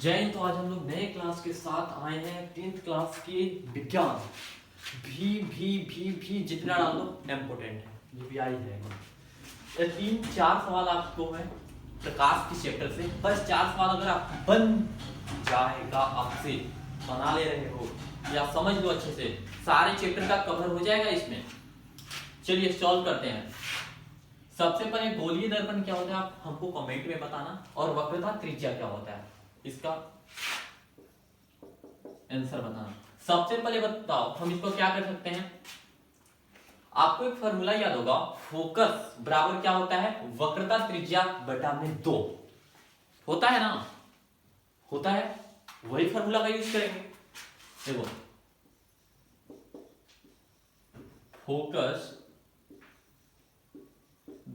जय हिंद। तो आज हम लोग नए क्लास के साथ आए हैं 10th क्लास के विज्ञान। भी जितना डाल दो इम्पोर्टेंट है, ये भी आई है। ये 3-4 सवाल आपको है प्रकाश के चैप्टर से। बस 4 सवाल अगर आप बन जाएगा, आपसे बना ले रहे हो या समझ लो अच्छे से, सारे चैप्टर का कवर हो जाएगा इसमें। चलिए सॉल्व करते हैं। सबसे पहले गोलीय दर्पण क्या होता है आप हमको कमेंट में बताना, और वक्रता त्रिज्या क्या होता है इसका आंसर बताना। सबसे पहले बताओ हम इसको क्या कर सकते हैं। आपको एक फॉर्मूला याद होगा, फोकस बराबर क्या होता है, वक्रता त्रिज्या बटा में 2 होता है ना, होता है। वही फॉर्मूला का यूज करेंगे। देखो फोकस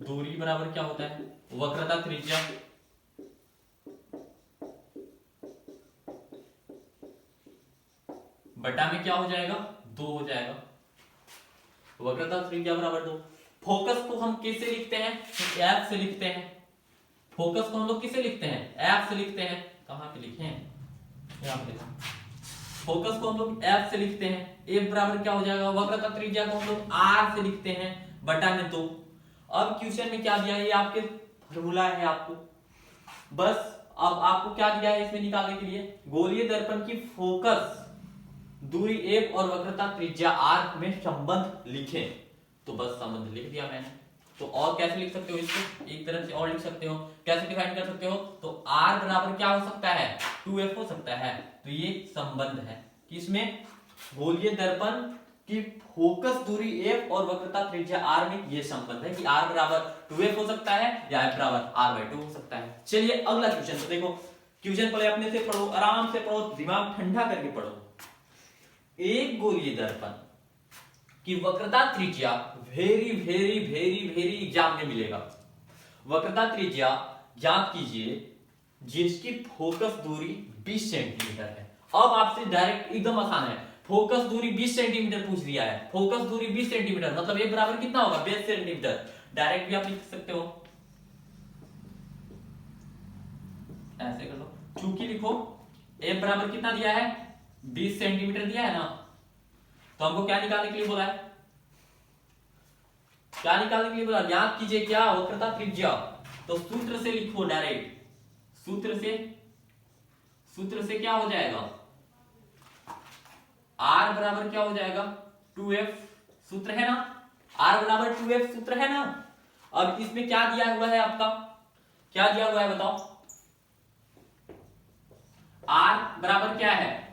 दूरी बराबर क्या होता है, वक्रता त्रिज्या बटा में क्या हो जाएगा, 2 हो जाएगा। वक्रता त्रिज्या बराबर 2। फोकस को हम कैसे लिखते हैं, एफ से लिखते हैं। फोकस को हम लोग किसे लिखते हैं, एफ से लिखते हैं। कहां पे लिखे हैं, यहां पे। फोकस को हम लोग एफ से लिखते हैं। एफ बराबर क्या हो जाएगा, वक्रता त्रिज्या को हम लोग आर से लिखते हैं बटा में 2। अब क्वेश्चन में क्या दिया है, ये आपके फॉर्मूला है आपको। बस अब आपको क्या दिया है इसमें निकालने के लिए, गोलीय दर्पण की फोकस दूरी एफ और वक्रता त्रिज्या आर में संबंध लिखें। तो बस संबंध लिख दिया मैंने। तो और कैसे लिख सकते हो इसको, एक तरह से और लिख सकते हो। कैसे डिफाइन कर सकते हो, तो आर बराबर क्या हो सकता है, 2f हो सकता है। तो ये संबंध है किसमें, गोलीय दर्पण की फोकस दूरी एफ और वक्रता त्रिज्या आर में। ये संबंध है कि आर बराबर 2f हो सकता है या एफ बराबर r/2 हो सकता है। चलिए अगला क्वेश्चन। तो देखो क्वेश्चन पहले अपने से पढ़ो, आराम से पढ़ो, दिमाग ठंडा करके पढ़ो। एक गोलीय दर्पण की वक्रता त्रिज्या वेरी एग्जाम में मिलेगा। वक्रता त्रिज्या ज्ञात कीजिए जिसकी फोकस दूरी 20 सेंटीमीटर है। अब आपसे डायरेक्ट एकदम आसान है, फोकस दूरी 20 सेंटीमीटर पूछ दिया है। फोकस दूरी 20 सेंटीमीटर मतलब ए बराबर कितना होगा, 20 सेंटीमीटर। डायरेक्ट भी आप लिख सकते हो, ऐसे कर लो, चूंकि लिखो ए बराबर कितना दिया है, 20 सेंटीमीटर दिया है ना। तो हमको क्या निकालने के लिए बोला है, क्या निकालने के लिए बोला, ज्ञात कीजिए क्या, वक्रता त्रिज्या। तो सूत्र से लिखो डायरेक्ट, सूत्र से क्या हो जाएगा, r बराबर क्या हो जाएगा, 2f। सूत्र है ना, r बराबर 2f सूत्र है ना। अब इसमें क्या दिया हुआ है आपका, क्या दिया हुआ है बताओ, r बराबर क्या है,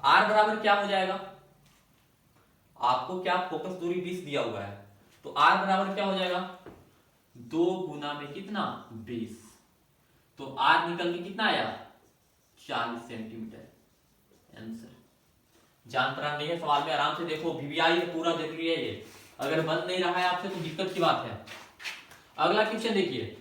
r बराबर क्या हो जाएगा, आपको क्या फोकस दूरी 20 दिया हुआ है, तो r बराबर क्या हो जाएगा, 2 गुना में कितना, 20। तो r निकल के कितना आया, 40 सेंटीमीटर। आंसर जान पड़ा नहीं है सवाल में, आराम से देखो, वीवीआई पूरा जरूरी है ये। अगर बन नहीं रहा है आपसे तो दिक्कत की बात है। अगला क्वेश्चन देखिए,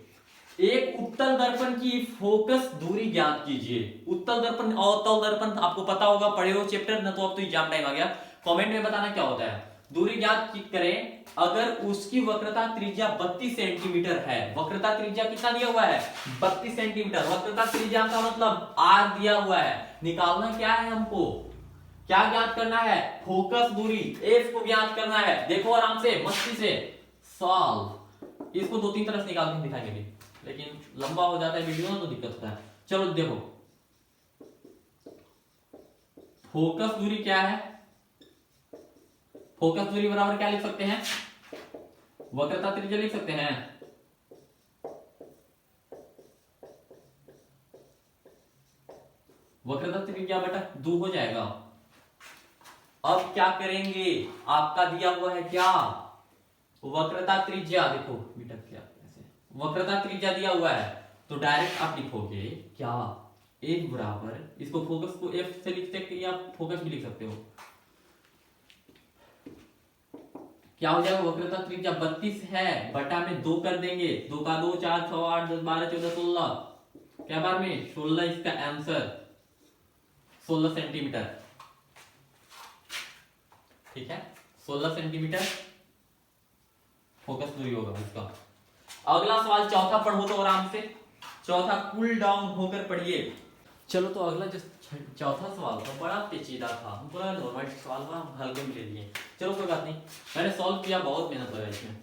एक उत्तल दर्पण की फोकस दूरी ज्ञात कीजिए। उत्तल दर्पण और अवतल दर्पण आपको पता होगा, पढ़े हो चैप्टर ना, तो अब तो एग्जाम टाइम आ गया। कमेंट में बताना क्या होता है। दूरी ज्ञात करें अगर उसकी वक्रता त्रिज्या 32 सेंटीमीटर है। वक्रता त्रिज्या कितना दिया हुआ है, 32 सेंटीमीटर। वक्रता त्रिज्या का मतलब r दिया हुआ है। निकालना क्या है हमको, क्या ज्ञात करना है, फोकस दूरी f को ज्ञात करना है। देखो आराम से मस्ती से सॉल्व। इसको 2-3 तरह से निकाल के दिखाएंगे भी, लेकिन लंबा हो जाता है वीडियो ना, तो दिक्कत होता है। चलो देखो, फोकस दूरी क्या है, फोकस दूरी बराबर क्या लिख सकते हैं, वक्रता त्रिज्या लिख सकते हैं। वक्रता त्रिज्या बटा 2 हो जाएगा। अब क्या करेंगे, आपका दिया हुआ है क्या, वक्रता त्रिज्या। देखो बेटा क्या ऐसे, वक्रता त्रिज्या दिया हुआ है, तो डायरेक्ट आप लिखोगे क्या, एक बराबर, इसको फोकस को एफ से लिख सकते या फोकस भी लिख सकते हो। क्या हो जाएगा, वक्रता त्रिज्या 32 है बटा में 2 कर देंगे। 2 का 2 4 6 8 10 12 14 16, क्या बार में 16। इसका आंसर 16 सेंटीमीटर। ठीक है, 16 सेंटीमीटर फोकस दूरी होगा इसका। अगला सवाल चौथा पढ़ो तो आराम से, चौथा कूल डाउन होकर पढ़िए। चलो तो अगला जो चौथा सवाल था बड़ा पेचीदा था, हमको लगा नॉर्मल सवाल था, हम हल्के में ले लिए। चलो कोई बात नहीं, मैंने सॉल्व किया, बहुत मेहनत लगा इसमें।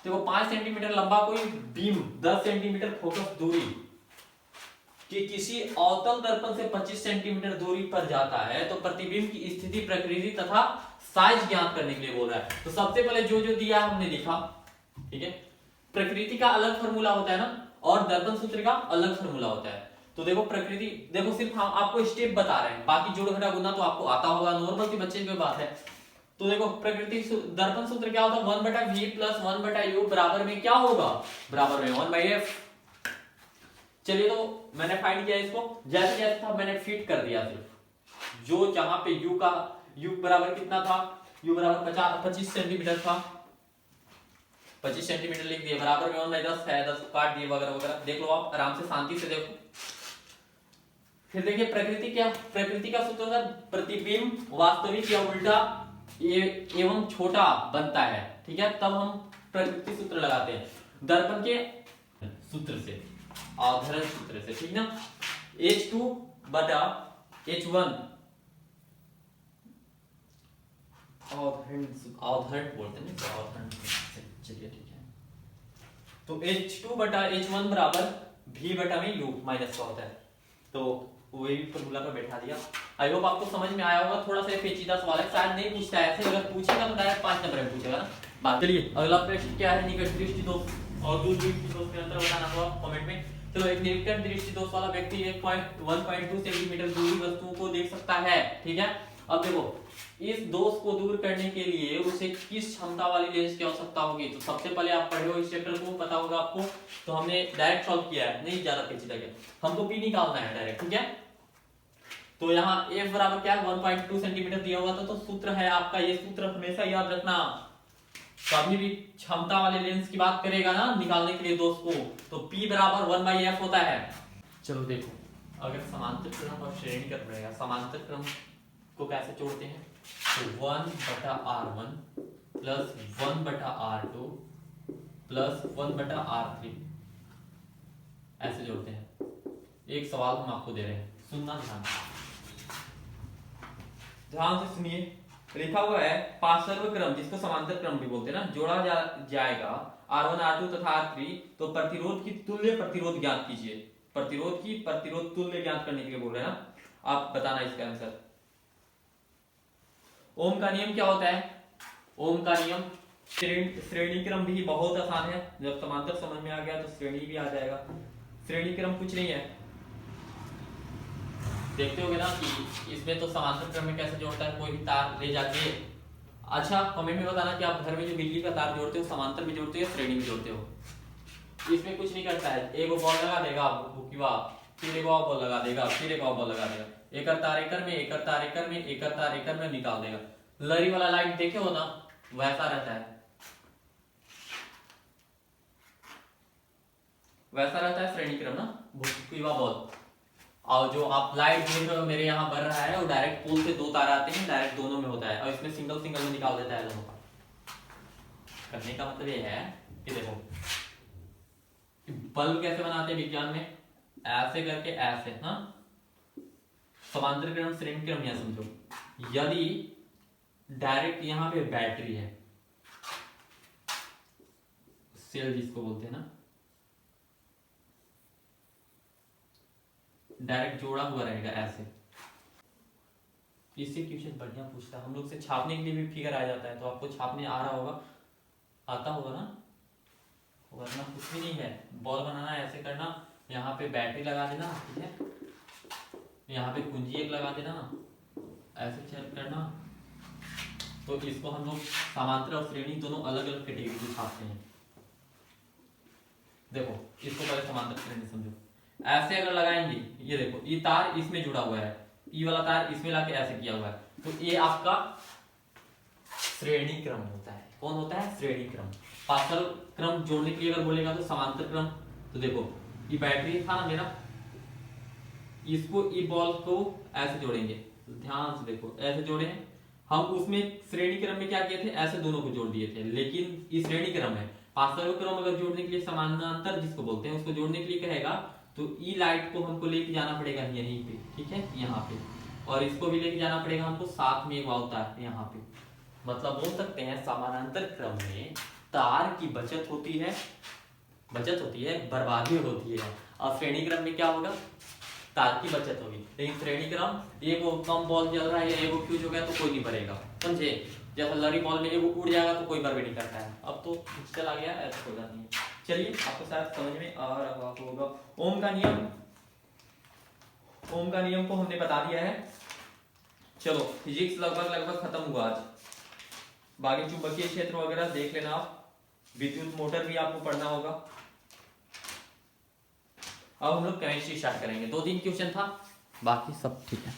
देखो 5 सेंटीमीटर लंबा कोई बीम 10 सेंटीमीटर फोकस दूरी कि किसी अवतल दर्पण से 25 सेंटीमीटर दूरी पर जाता है तो प्रतिबिंब की स्थिति, प्रकृति तथा साइज ज्ञात करने के लिए बोल रहा है। तो सबसे पहले जो जो दिया हमने लिखा, ठीक है। प्रकृति का अलग फॉर्मूला होता है ना, और दर्पण सूत्र का अलग फॉर्मूला होता है। तो देखो प्रकृति, देखो सिर्फ हम आपको स्टेप बता रहे हैं, बाकी जोड़ घटा गुना तो आपको आता होगा, नॉर्मल सी बच्चे की बात है। तो देखो प्रकृति दर्पण सूत्र क्या होता है, 1/v प्लस 1/u बराबर में क्या होगा, बराबर में 1/f। चलिए तो मैंने फाइंड किया इसको, जैसे जैसे था मैंने फिट कर दिया, सिर्फ जो जहां पे u बराबर कितना था, u बराबर 25 सेंटीमीटर था, 25 सेंटीमीटर लिख दिए, बराबर में 1/10 है, 10 काट दिए वगैरह वगैरह। देख लो आप आराम से शांति से देखो। फिर देखिए प्रकृति का सूत्र होता है प्रतिबिंब वास्तविक या उल्टा एवं छोटा बनता है, ठीक है, तब हम प्रकृति सूत्र लगाते हैं दर्पण के सूत्र से, अवधारण सूत्र से, ठीक ना। H2 बटा H1 अवधारण बोलते हैं ना, अवधारण। चलिए ठीक है, तो H2 बटा H1 बराबर V बटा में U माइनस का होता है, तो वही फॉर्मूला पर बैठा दिया। आई होप आपको समझ में आया होगा। थोड़ा सा पेचीदा सवाल है, शायद नहीं पूछता है ऐसे, अगर पूछेगा तो डायरेक्ट 5 नंबर में पूछेगा ना बात। चलिए अगला प्रश्न क्या है, निकट दृष्टि दोष और दूर दृष्टि दोष में अंतर बताना होगा कमेंट में। चलो एक निकट दृष्टि दोष वाला व्यक्ति 1.2 सेंटीमीटर दूरी वस्तुओं को देख सकता है, ठीक है। अब देखो इस दोष को दूर करने के लिए उसे किस क्षमता वाली लेंस की आवश्यकता होगी। तो सबसे पहले आप पढ़े हो इस चैप्टर को, पता होगा आपको, तो हमने डायरेक्ट सॉल्व किया है, नहीं ज्यादा पेचीदा किया, हमको पी निकालना है डायरेक्ट, ठीक है। तो यहाँ f बराबर क्या है, 1.2 सेंटीमीटर दिया हुआ था, तो सूत्र है आपका, ये सूत्र हमेशा याद रखना। कभी भी क्षमता वाले लेंस की बात करेगा ना निकालने के लिए दोष को, तो P बराबर 1/f होता है। चलो देखो, अगर समांतर क्रम और श्रेणी क्रम रहेगा, समांतर क्रम को कैसे जोड़ते हैं, तो 1/r1 plus 1/r2 plus 1/r3 ऐसे जोड़ते हैं। एक सवाल हम आपको दे रहे हैं, सुनना ध्यान से सुनिए। लिखा हुआ है पार्श्व क्रम, जिसको समांतर क्रम भी बोलते हैं ना, जोड़ा जाएगा R1 R2 तथा R3, तो प्रतिरोध की तुल्य प्रतिरोध ज्ञात कीजिए। प्रतिरोध की प्रतिरोध तुल्य ज्ञात करने के लिए बोल रहे हैं ना, आप बताना इसका आंसर। ओम का नियम क्या होता है, ओम का नियम श्रेणी क्रम भी बहुत आसान है, जब समांतर समझ में आ गया तो श्रेणी भी आ जाएगा। श्रेणी क्रम कुछ नहीं है, देखते होगे ना कि इसमें तो समांतर क्रम में कैसे जोड़ता है, कोई भी तार ले जाके। अच्छा कमेंट में बताना कि आप घर में जो बिजली का तार जोड़ते हो समांतर में जोड़ते हो या श्रेणी में जोड़ते हो। इसमें कुछ नहीं करता है, एक बॉल लगा देगा फिर एक और बॉल लगा देगा, फिर एक और बॉल लगा देगा, एक तार एकर में, एक तार एकर में, एक तार एकर में निकाल देगा। लरी वाला लाइट देखे हो ना, वैसा रहता है, वैसा रहता है श्रेणी क्रम ना, भूकिवा बॉल। और जो आप लाइट देख रहे हो मेरे यहाँ बढ़ रहा है, और डायरेक्ट पोल से 2 तार आते हैं, डायरेक्ट दोनों में होता है, और इसमें सिंगल सिंगल में निकाल देता है दोनों का। करने का मतलब ये है कि देखो बल्ब कैसे बनाते हैं विज्ञान में, ऐसे करके ऐसे, हाँ, समांतर क्रम श्रेणी क्रम यह समझो। यदि डायरेक्ट यहाँ पे बैटरी है, सेल जिसको बोलते हैं ना, डायरेक्ट जोड़ा हुआ रहेगा ऐसे। इससे क्वेश्चन बढ़िया पूछता है, हम लोग से छापने के लिए भी फिगर आ जाता है, तो आपको छापने आ रहा होगा, आता होगा ना, वरना कुछ भी नहीं है। बॉल बनाना ऐसे करना, यहाँ पे बैटरी लगा देना, ठीक है, यहाँ पे कुंजी एक लगा देना, ऐसे चेक करना। तो इसको हम लोग समांतर और श्रेणी दोनों अलग अलग कैटेगरी में छापते हैं। देखो इसको पहले समांतर श्रेणी समझो, ऐसे अगर लगाएंगे, ये देखो ये तार इसमें जुड़ा हुआ है, ये वाला तार इसमें लाके ऐसे किया हुआ है, तो ये आपका श्रेणी क्रम होता है। कौन होता है, श्रेणी क्रम। पार्श्व क्रम जोड़ने के लिए अगर बोलेगा तो समांतर क्रम। तो देखो ये बैटरी था ना मेरा, इसको ये बॉल को ऐसे जोड़ेंगे, तो ध्यान से देखो ऐसे जोड़े हैं हम। उसमें श्रेणी क्रम में क्या किए थे, ऐसे दोनों को जोड़ दिए थे, लेकिन ये श्रेणी क्रम है। पार्श्व क्रम अगर जोड़ने के लिए समानांतर जिसको बोलते हैं, उसको जोड़ने के लिए कहेगा तो ई लाइट को हमको लेके जाना पड़ेगा यहीं पे, ठीक है, यहाँ पे, और इसको भी लेके जाना पड़ेगा हमको, साथ में एक होता है यहाँ पे। मतलब बोल सकते हैं समानांतर क्रम में तार की बचत होती है, बर्बादी होती है। और श्रेणी क्रम में क्या होगा, तार की बचत होगी। लेकिन श्रेणी क्रम, एक कम बॉल चल रहा है या एक फ्यूज हो गया तो कोई नहीं भरेगा, समझे। जैसा लरी बॉल में एक उड़ जाएगा तो कोई बर्बाद नहीं करता है। अब तो चला गया, ऐसा होगा नहीं। चलिए आपको शायद समझ में आ रहा होगा। ओम का नियम को हमने बता दिया है। चलो फिजिक्स लगभग खत्म हुआ आज। बाकी चुंबकीय क्षेत्र वगैरह देख लेना आप, विद्युत मोटर भी आपको पढ़ना होगा। अब हम लोग केमिस्ट्री स्टार्ट करेंगे। 2 दिन क्वेश्चन था, बाकी सब ठीक है।